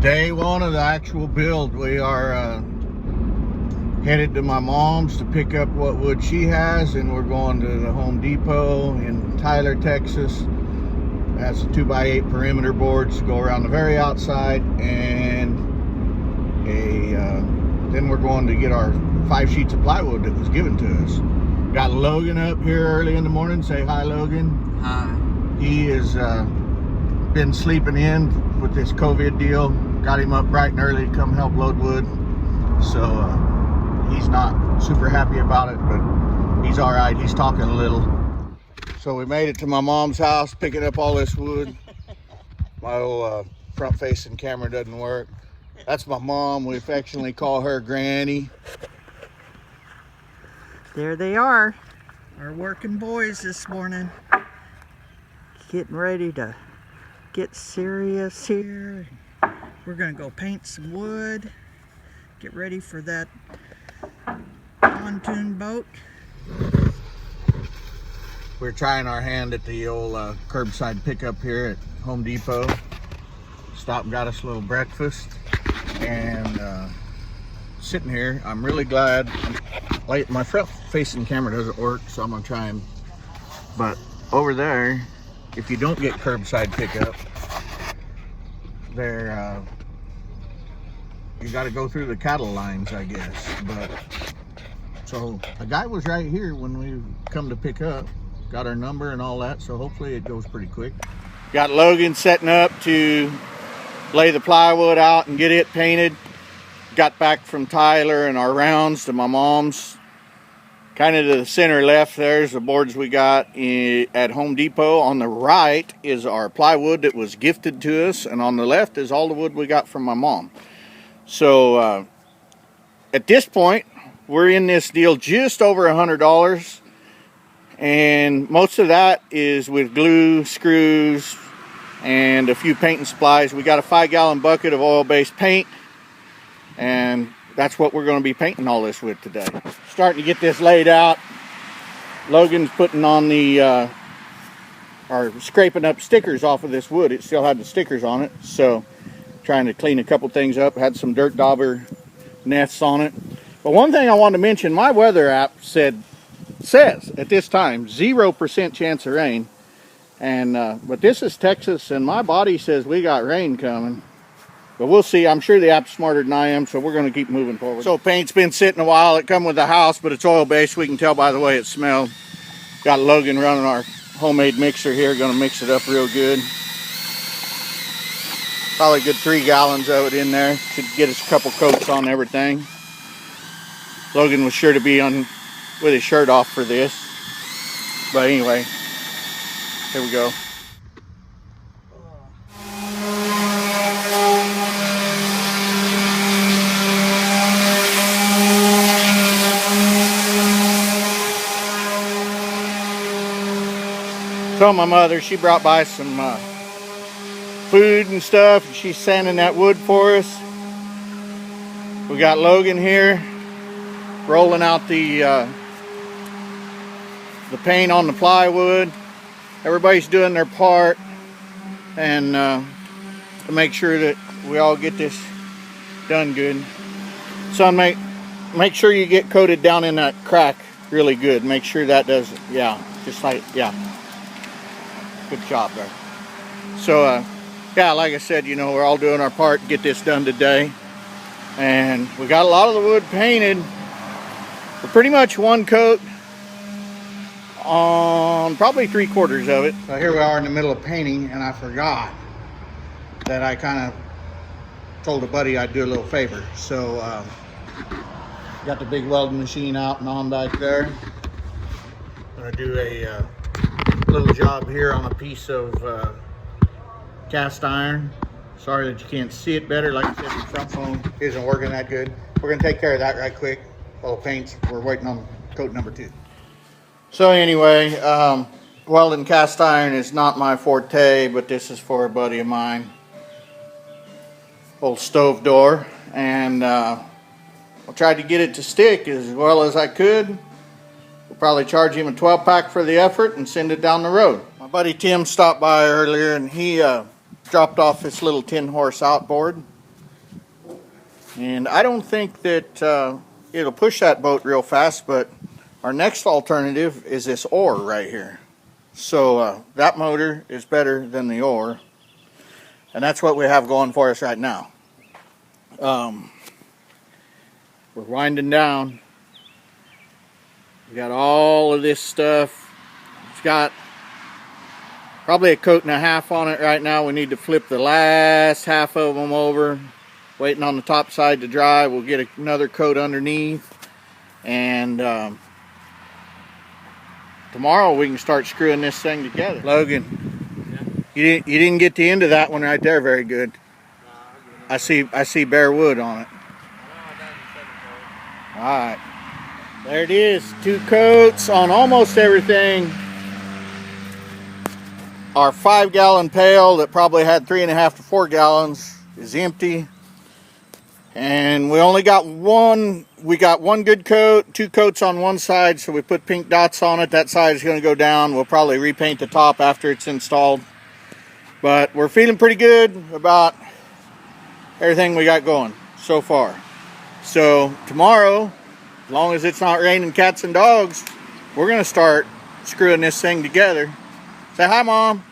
Day one of the actual build. We are headed to my mom's to pick up what wood she has, and we're going to the Home Depot in Tyler, Texas. That's a 2x8 perimeter boards to go around the very outside, and then we're going to get our 5 sheets of plywood that was given to us. Got Logan up here early in the morning. Say hi, Logan. Hi. He has been sleeping in with this COVID deal. Got him up bright and early to come help load wood. So he's not super happy about it, but he's all right. He's talking a little. So we made it to my mom's house, picking up all this wood. My old front-facing camera doesn't work. That's my mom. We affectionately call her Granny. There they are, our working boys this morning. Getting ready to get serious here. We're gonna go paint some wood, get ready for that pontoon boat. We're trying our hand at the old curbside pickup here at Home Depot. Stopped and got us a little breakfast, and sitting here, I'm really glad. My front facing camera doesn't work, so I'm gonna try and, but over there, if you don't get curbside pickup, there you got to go through the cattle lines, I guess. But so a guy was right here when we come to pick up, got our number and all that, so hopefully it goes pretty quick. Got Logan setting up to lay the plywood out and get it painted. Got back from Tyler and our rounds to my mom's. Kind of to the center left, there's the boards we got at Home Depot. On the right is our plywood that was gifted to us, and on the left is all the wood we got from my mom. So at this point, we're in this deal just over $100, and most of that is with glue, screws, and a few painting supplies. We got a 5-gallon bucket of oil-based paint, and that's what we're going to be painting all this with today. Starting to get this laid out. Logan's putting on the or scraping up stickers off of this wood. It still had the stickers on it, so trying to clean a couple things up. Had some dirt dauber nests on it. But one thing I wanted to mention, my weather app says at this time 0% chance of rain, and but this is Texas, and my body says we got rain coming. But we'll see. I'm sure the app's smarter than I am, so we're going to keep moving forward. So paint's been sitting a while. It come with the house, but it's oil-based. We can tell by the way it smelled. Got Logan running our homemade mixer here. Going to mix it up real good. Probably a good 3 gallons of it in there. Should get us a couple coats on everything. Logan was sure to be on with his shirt off for this. But anyway, here we go. So my mother, she brought by some food and stuff, and she's sanding that wood for us. We got Logan here rolling out the paint on the plywood. Everybody's doing their part, and to make sure that we all get this done good. Son, make sure you get coated down in that crack really good. Make sure that does, yeah, just like, yeah. Good job there. So yeah, like I said, you know, we're all doing our part to get this done today, and we got a lot of the wood painted. We're pretty much one coat on probably 3/4 of it. So here we are in the middle of painting, and I forgot that I kind of told a buddy I'd do a little favor. So got the big welding machine out and on back there. Gonna do a little job here on a piece of cast iron. Sorry that you can't see it better. Like I said, the front phone isn't working that good. We're gonna take care of that right quick. Well, paints, we're waiting on coat number 2. So anyway, welding cast iron is not my forte, but this is for a buddy of mine. Old stove door, and I tried to get it to stick as well as I could. We'll probably charge him a 12-pack for the effort and send it down the road. My buddy Tim stopped by earlier, and he dropped off this little 10-horse outboard. And I don't think that it'll push that boat real fast, but our next alternative is this oar right here. So that motor is better than the oar, and that's what we have going for us right now. We're winding down. We got all of this stuff. It's got probably a coat and a half on it right now. We need to flip the last half of them over. Waiting on the top side to dry. We'll get another coat underneath, and tomorrow we can start screwing this thing together. Logan, yeah. You didn't get the end of that one right there very good. I see bare wood on it. All right, there it is. 2 coats on almost everything. Our 5-gallon pail that probably had 3.5 to 4 gallons is empty. And we only got one. We got 1 good coat, 2 coats on one side, so we put pink dots on it. That side is going to go down. We'll probably repaint the top after it's installed. But we're feeling pretty good about everything we got going so far. So tomorrow, as long as it's not raining cats and dogs, we're going to start screwing this thing together. Say hi, Mom.